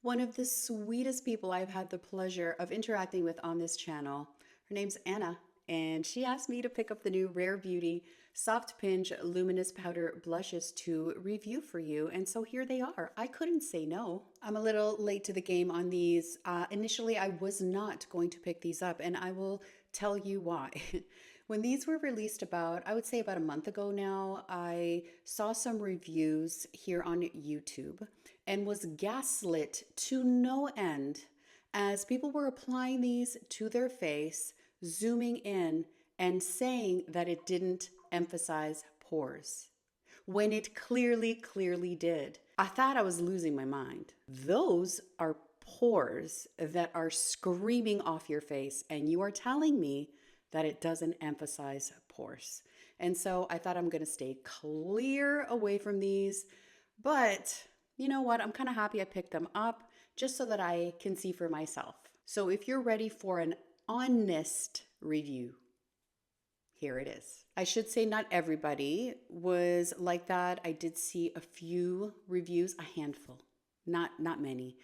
one of the sweetest people I've had the pleasure of interacting with on this channel. Her name's Anna, and she asked me to pick up the new Rare Beauty Soft Pinch Luminous Powder Blushes to review for you. And so here they are. I couldn't say no. I'm a little late to the game on these. Initially, I was not going to pick these up, and I will tell you why. When these were released I would say about a month ago now, I saw some reviews here on YouTube and was gaslit to no end as people were applying these to their face, zooming in and saying that it didn't emphasize pores when it clearly did. I thought I was losing my mind. Those are pores that are screaming off your face, and you are telling me that it doesn't emphasize pores. And so I thought I'm going to stay clear away from these, but you know what? I'm kind of happy I picked them up just so that I can see for myself. So if you're ready for an honest review, here it is. I should say not everybody was like that. I did see a few reviews, a handful, not many,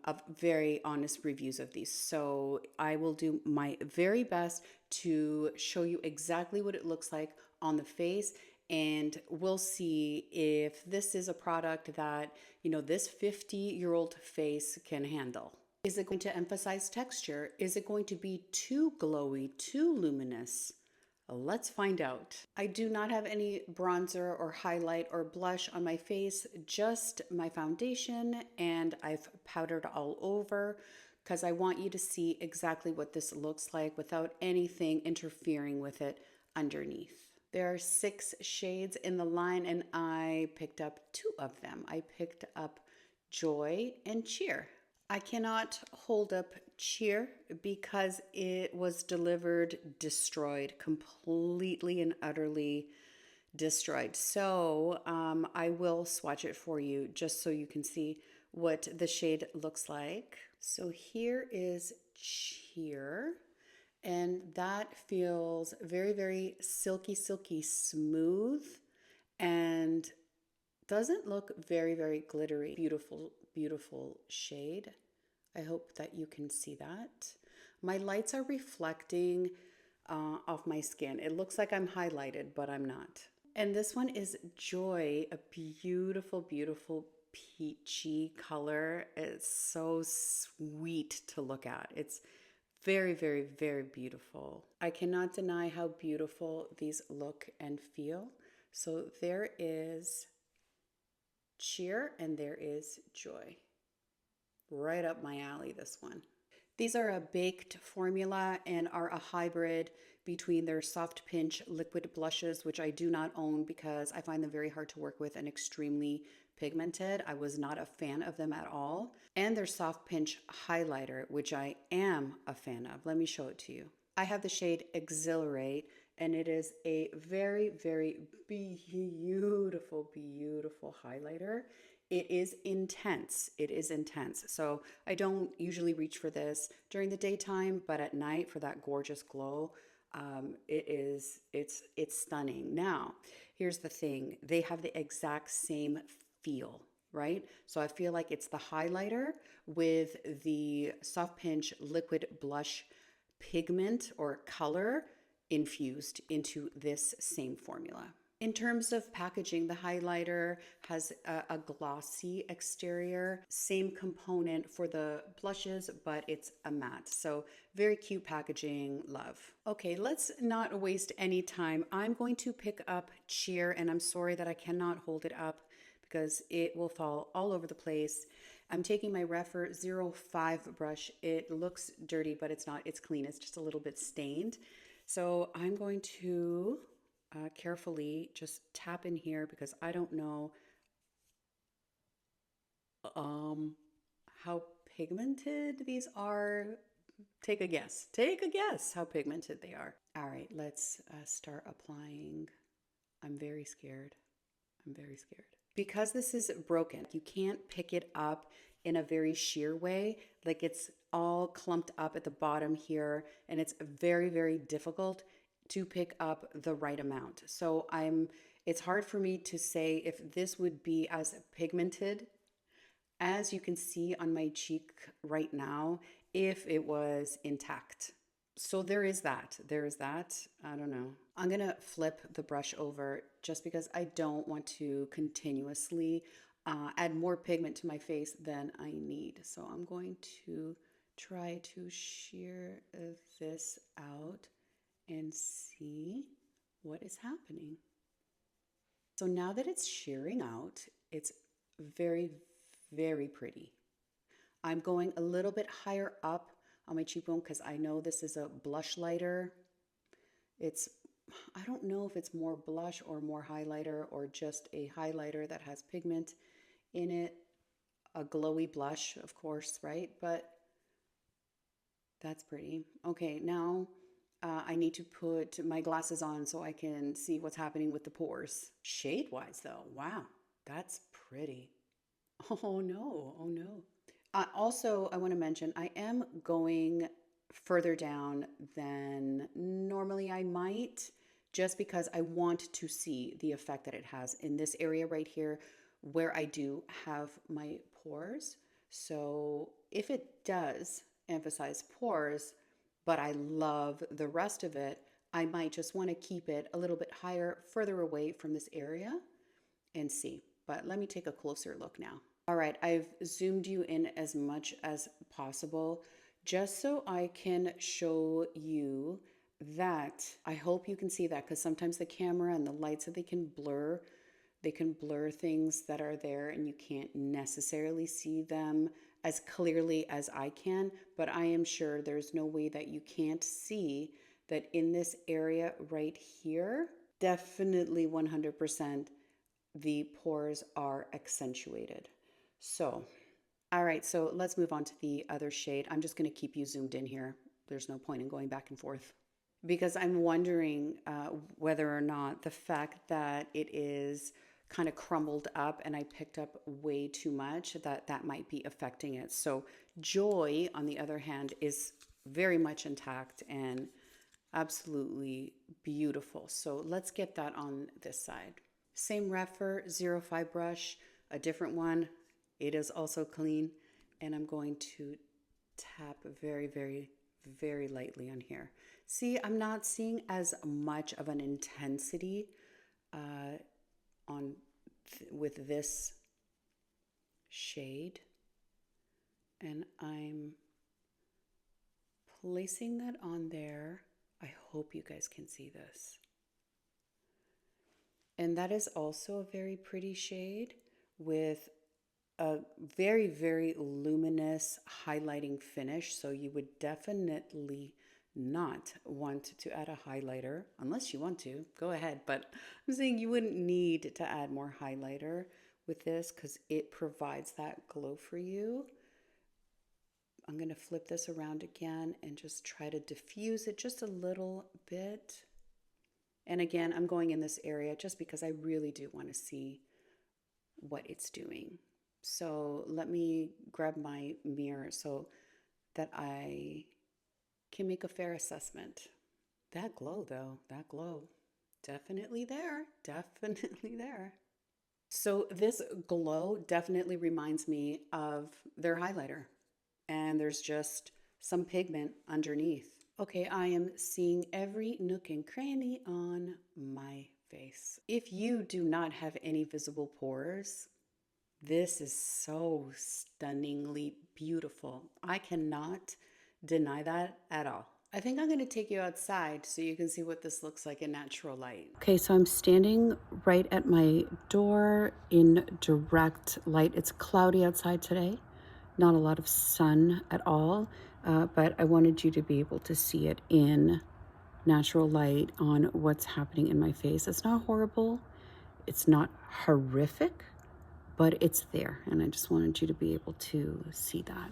of very honest reviews of these. So I will do my very best to show you exactly what it looks like on the face, and we'll see if this is a product that, this 50-year-old face can handle. Is it going to emphasize texture? Is it going to be too glowy, too luminous? Let's find out. I do not have any bronzer or highlight or blush on my face, just my foundation, and I've powdered all over because I want you to see exactly what this looks like without anything interfering with it underneath. There are 6 shades in the line, and I picked up 2 of them. I picked up Joy and Cheer. I cannot hold up Cheer because it was delivered destroyed, completely and utterly destroyed. So I will swatch it for you just so you can see what the shade looks like. So here is Cheer, and that feels very silky smooth and doesn't look very glittery. Beautiful shade. I hope that you can see that. My lights are reflecting off my skin. It looks like I'm highlighted, but I'm not. And this one is Joy, a beautiful peachy color. It's so sweet to look at. It's very beautiful. I cannot deny how beautiful these look and feel. So there is Cheer and there is Joy. Right up my alley, this one. These are a baked formula and are a hybrid between their Soft Pinch liquid blushes, which I do not own because I find them very hard to work with and extremely pigmented. I was not a fan of them at all. And their Soft Pinch highlighter, which I am a fan of. Let me show it to you. I have the shade Exhilarate, and it is a very beautiful highlighter. It is intense. So I don't usually reach for this during the daytime, but at night for that gorgeous glow, it's stunning. Now, here's the thing. They have the exact same feel, right? So I feel like it's the highlighter with the Soft Pinch liquid blush pigment or color infused into this same formula. In terms of packaging, the highlighter has a glossy exterior, same component for the blushes, but it's a matte. So very cute packaging, love. Okay, let's not waste any time. I'm going to pick up Cheer, and I'm sorry that I cannot hold it up because it will fall all over the place. I'm taking my Refer 05 brush. It looks dirty, but it's not. It's clean. It's just a little bit stained. So I'm going to carefully just tap in here because I don't know how pigmented these are. Take a guess. Take a guess how pigmented they are. All right, let's start applying. I'm very scared. Because this is broken, you can't pick it up in a very sheer way. Like it's all clumped up at the bottom here, and it's very difficult to pick up the right amount. So it's hard for me to say if this would be as pigmented as you can see on my cheek right now, if it was intact. So there is that. There is that. I don't know. I'm going to flip the brush over just because I don't want to continuously add more pigment to my face than I need. So I'm going to try to shear this out and see what is happening. So now that it's shearing out, it's very, very pretty. I'm going a little bit higher up on my cheekbone because I know this is a blush lighter. I don't know if it's more blush or more highlighter or just a highlighter that has pigment in it. A glowy blush, of course, right? But that's pretty. Okay, now I need to put my glasses on so I can see what's happening with the pores. Shade-wise, though, wow, that's pretty. Oh no, oh no. Also, I want to mention I am going further down than normally I might, just because I want to see the effect that it has in this area right here where I do have my pores. So if it does emphasize pores, but I love the rest of it, I might just want to keep it a little bit higher, further away from this area and see. But let me take a closer look now. All right, I've zoomed you in as much as possible just so I can show you that. I hope you can see that because sometimes the camera and the lights that they can blur things that are there and you can't necessarily see them as clearly as I can, but I am sure there's no way that you can't see that in this area right here, definitely 100% the pores are accentuated. So, all right, so let's move on to the other shade. I'm just going to keep you zoomed in here. There's no point in going back and forth because I'm wondering whether or not the fact that it is kind of crumbled up and I picked up way too much, that might be affecting it. So Joy, on the other hand, is very much intact and absolutely beautiful. So let's get that on this side. Same Rephr 05 brush, a different one. It is also clean, and I'm going to tap very, very, very lightly on here. See, I'm not seeing as much of an intensity with this shade, and I'm placing that on there. I hope you guys can see this. And that is also a very pretty shade with a very, very luminous highlighting finish. So you would definitely not want to add a highlighter unless you want to. Go ahead. But I'm saying you wouldn't need to add more highlighter with this because it provides that glow for you. I'm going to flip this around again and just try to diffuse it just a little bit. And again, I'm going in this area just because I really do want to see what it's doing. So let me grab my mirror so that I can make a fair assessment. That glow though, that glow, definitely there, definitely there. So this glow definitely reminds me of their highlighter, and there's just some pigment underneath. Okay, I am seeing every nook and cranny on my face. If you do not have any visible pores, this is so stunningly beautiful. I cannot deny that at all. I think I'm going to take you outside so you can see what this looks like in natural light. Okay, so I'm standing right at my door in direct light. It's cloudy outside today, not a lot of sun at all, but I wanted you to be able to see it in natural light on what's happening in my face. It's not horrible. It's not horrific, but it's there. And I just wanted you to be able to see that.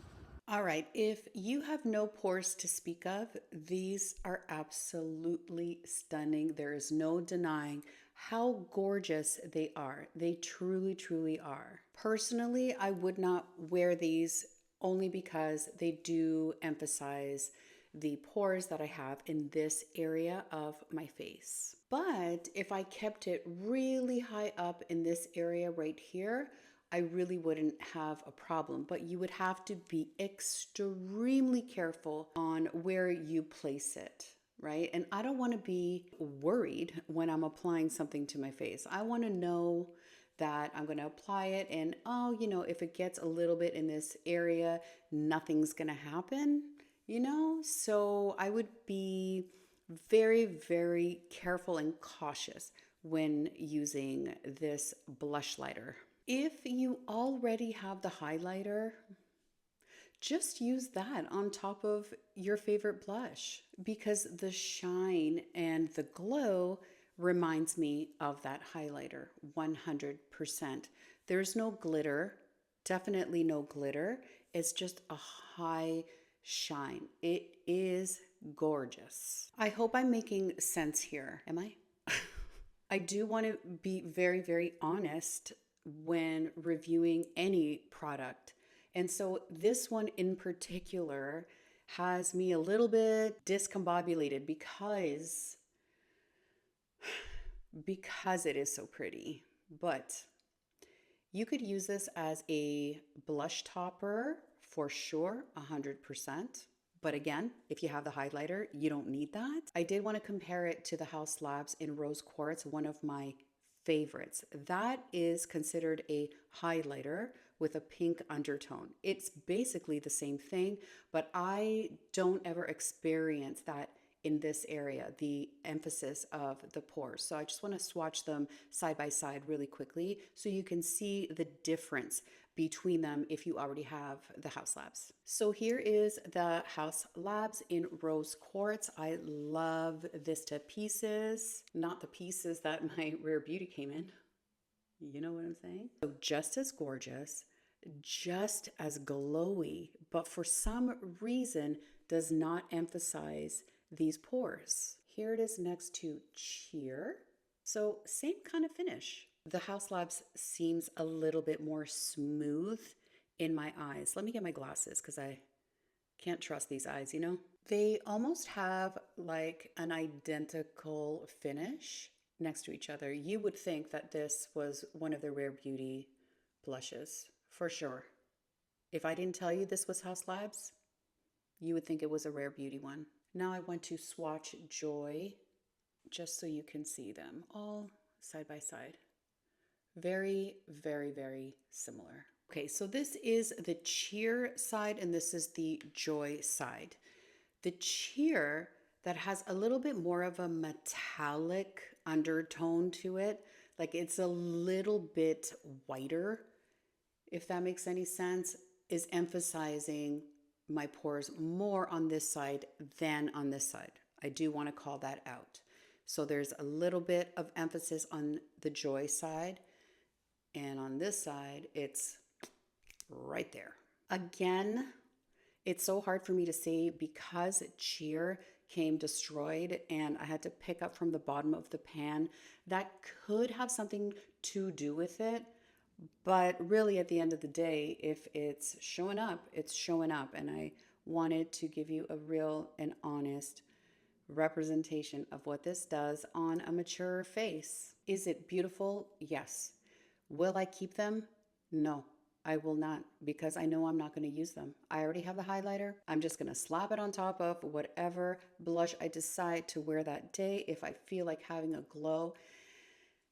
All right, if you have no pores to speak of, these are absolutely stunning. There is no denying how gorgeous they are. They truly, truly are. Personally, I would not wear these only because they do emphasize the pores that I have in this area of my face. But if I kept it really high up in this area right here, I really wouldn't have a problem, but you would have to be extremely careful on where you place it, right? And I don't want to be worried when I'm applying something to my face. I want to know that I'm going to apply it and, oh, if it gets a little bit in this area, nothing's going to happen, So I would be very, very careful and cautious when using this blush lighter. If you already have the highlighter, just use that on top of your favorite blush because the shine and the glow reminds me of that highlighter 100%. There's no glitter, definitely no glitter. It's just a high shine. It is gorgeous. I hope I'm making sense here. Am I? I do want to be very, very honest when reviewing any product. And so this one in particular has me a little bit discombobulated because it is so pretty. But you could use this as a blush topper for sure, 100%. But again, if you have the highlighter, you don't need that. I did want to compare it to the House Labs in Rose Quartz, one of my favorites. That is considered a highlighter with a pink undertone. It's basically the same thing, but I don't ever experience that in this area, the emphasis of the pores. So I just want to swatch them side by side really quickly so you can see the difference between them if you already have the House Labs. So here is the House Labs in Rose Quartz. I love this to pieces, not the pieces that my Rare Beauty came in. You know what I'm saying? So just as gorgeous, just as glowy, but for some reason does not emphasize these pores. Here it is next to Cheer. So same kind of finish. The House Labs seems a little bit more smooth in my eyes. Let me get my glasses because I can't trust these eyes, They almost have like an identical finish next to each other. You would think that this was one of the Rare Beauty blushes, for sure. If I didn't tell you this was House Labs, you would think it was a Rare Beauty one. Now I want to swatch Joy just so you can see them all side by side. Very, very, very similar. Okay, so this is the Cheer side and this is the Joy side. The Cheer that has a little bit more of a metallic undertone to it, like it's a little bit whiter, if that makes any sense, is emphasizing my pores more on this side than on this side. I do want to call that out. So there's a little bit of emphasis on the Joy side, and on this side, it's right there. Again, it's so hard for me to say because Cheer came destroyed and I had to pick up from the bottom of the pan. That could have something to do with it. But really, at the end of the day, if it's showing up, it's showing up. And I wanted to give you a real and honest representation of what this does on a mature face. Is it beautiful? Yes. Will I keep them? No, I will not, because I know I'm not going to use them. I already have the highlighter. I'm just going to slap it on top of whatever blush I decide to wear that day if I feel like having a glow.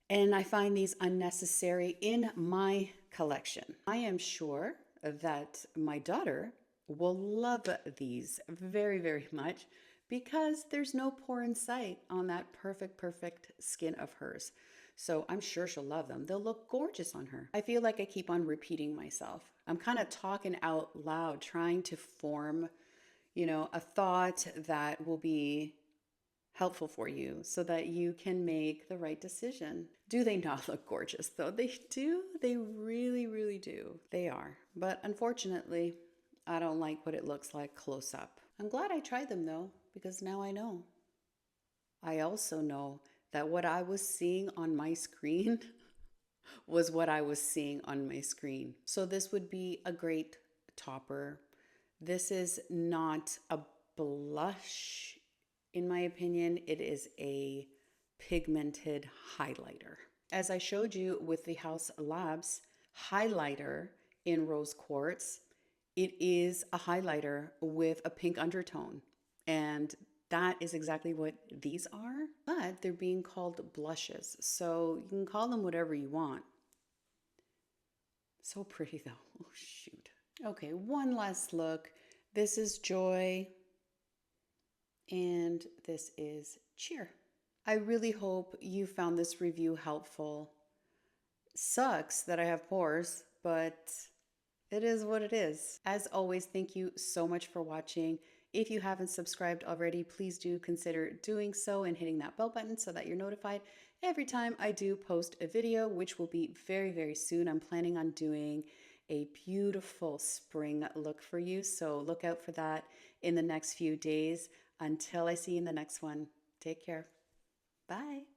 And I find these unnecessary in my collection. I am sure that my daughter will love these very, very much because there's no pore in sight on that perfect, perfect skin of hers. So I'm sure she'll love them. They'll look gorgeous on her. I feel like I keep on repeating myself. I'm kind of talking out loud, trying to form, a thought that will be helpful for you so that you can make the right decision. Do they not look gorgeous though? They do. They really, really do. They are. But unfortunately, I don't like what it looks like close up. I'm glad I tried them though, because now I know. I also know that what I was seeing on my screen was what I was seeing on my screen. So this would be a great topper. This is not a blush. In my opinion, it is a pigmented highlighter. As I showed you with the House Labs highlighter in rose quartz. It is a highlighter with a pink undertone. And that is exactly what these are, but they're being called blushes. So you can call them whatever you want. So pretty though. Oh, shoot. Okay, one last look. This is Joy, and this is Cheer. I really hope you found this review helpful. Sucks that I have pores, but it is what it is. As always, thank you so much for watching. If you haven't subscribed already, please do consider doing so and hitting that bell button so that you're notified every time I do post a video, which will be very, very soon. I'm planning on doing a beautiful spring look for you, so look out for that in the next few days. Until I see you in the next one, take care. Bye.